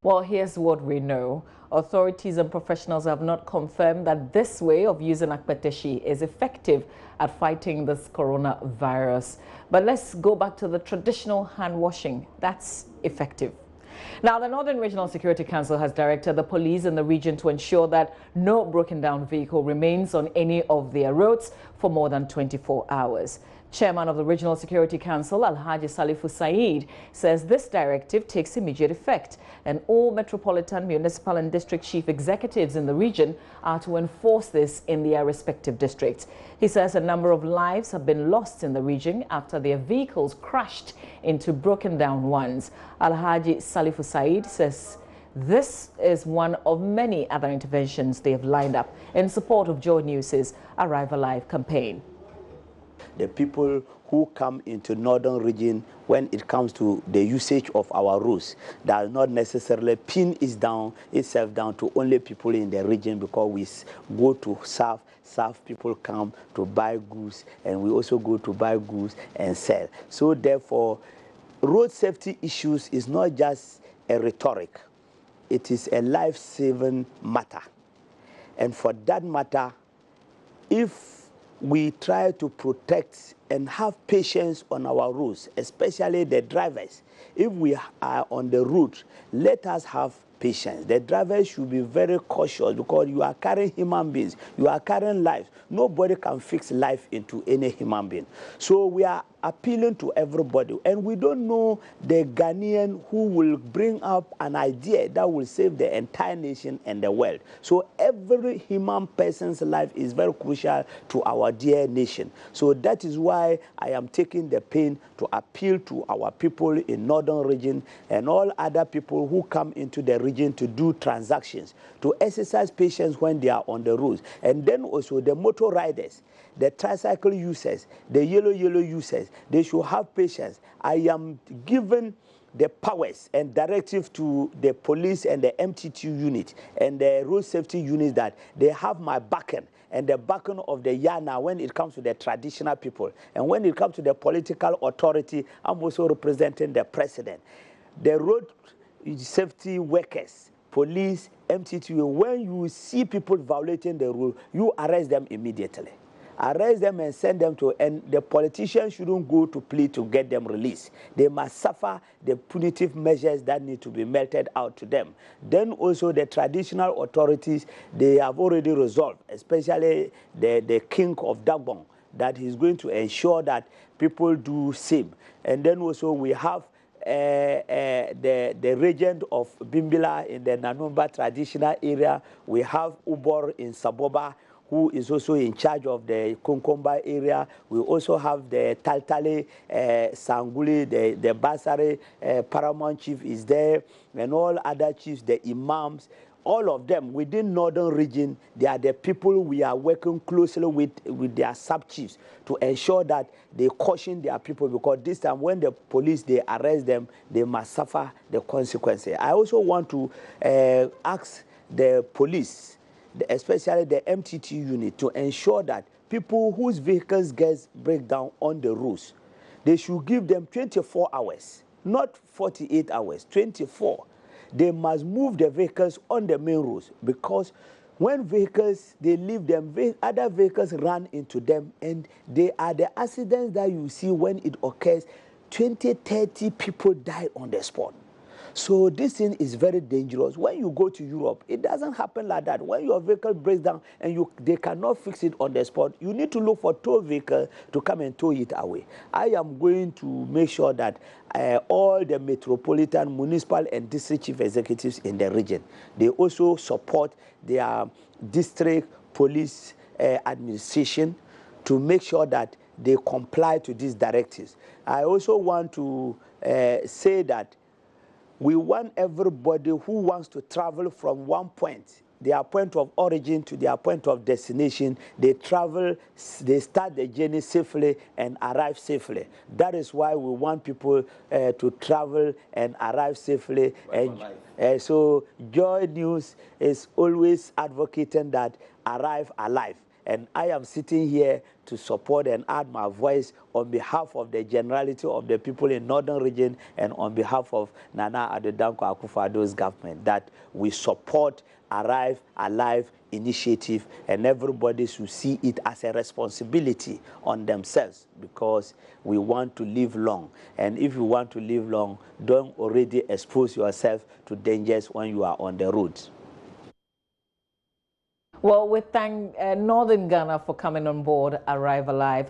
Well, here's what we know. Authorities and professionals have not confirmed that this way of using akpeteshi is effective at fighting this coronavirus. But let's go back to the traditional hand washing. That's effective. Now, the Northern Regional Security Council has directed the police in the region to ensure that no broken down vehicle remains on any of their roads for more than 24 hours. Chairman of the Regional Security Council, Alhaji Salifu Said, says this directive takes immediate effect and all metropolitan, municipal and district chief executives in the region are to enforce this in their respective districts. He says a number of lives have been lost in the region after their vehicles crashed into broken down ones. Alhaji Salifu Said says this is one of many other interventions they have lined up in support of JoyNews' Arrive Alive campaign. The people who come into northern region, when it comes to the usage of our roads, does not necessarily pin itself down to only people in the region, because we go to serve people come to buy goods, and we also go to buy goods and sell. So therefore, road safety issues is not just a rhetoric, it is a life-saving matter. And for that matter, if we try to protect and have patience on our roads, especially the drivers. If we are on the route, let us have patience. The drivers should be very cautious, because you are carrying human beings, you are carrying lives. Nobody can fix life into any human being. So we are appealing to everybody, and we don't know the Ghanaian who will bring up an idea that will save the entire nation and the world. So every human person's life is very crucial to our dear nation. So that is why I am taking the pain to appeal to our people in northern region and all other people who come into the region to do transactions, to exercise patience when they are on the roads. And then also the motor riders, the tricycle users, the yellow users, they should have patience. I am giving the powers and directive to the police and the MTT unit and the road safety units that they have my backing and the backing of the Yana when it comes to the traditional people. And when it comes to the political authority, I'm also representing the president. The road safety workers, police, MTT, when you see people violating the rule, you arrest them immediately. Arrest them and send them to, and the politicians shouldn't go to plead to get them released. They must suffer the punitive measures that need to be meted out to them. Then also the traditional authorities, they have already resolved, especially the king of Dagbon, that he's going to ensure that people do same. And then also we have the regent of Bimbila in the Nanumba traditional area. We have Ubor in Saboba, who is also in charge of the Konkomba area. We also have the Taltale, Sanguli, the Basare, Paramount chief is there, and all other chiefs, the imams. All of them within northern region, they are the people we are working closely with their sub-chiefs to ensure that they caution their people, because this time when the police, they arrest them, they must suffer the consequences. I also want to ask the police, especially the MTT unit, to ensure that people whose vehicles get breakdown on the roads, they should give them 24 hours, not 48 hours, 24. They must move the vehicles on the main roads, because when vehicles, they leave them, other vehicles run into them, and they are the accidents that you see when it occurs. 20, 30 people die on the spot. So this thing is very dangerous. When you go to Europe, it doesn't happen like that. When your vehicle breaks down and they cannot fix it on the spot, you need to look for tow vehicle to come and tow it away. I am going to make sure that all the metropolitan, municipal and district chief executives in the region, they also support their district police administration to make sure that they comply to these directives. I also want to say that we want everybody who wants to travel from one point, their point of origin to their point of destination, they travel, they start the journey safely and arrive safely. That is why we want people to travel and arrive safely. So JoyNews is always advocating that arrive alive. And I am sitting here to support and add my voice on behalf of the generality of the people in Northern Region and on behalf of Nana Addo Dankwa Akufo-Addo's government, that we support Arrive Alive initiative, and everybody should see it as a responsibility on themselves, because we want to live long. And if you want to live long, don't already expose yourself to dangers when you are on the roads. Well, we thank Northern Ghana for coming on board Arrive Alive.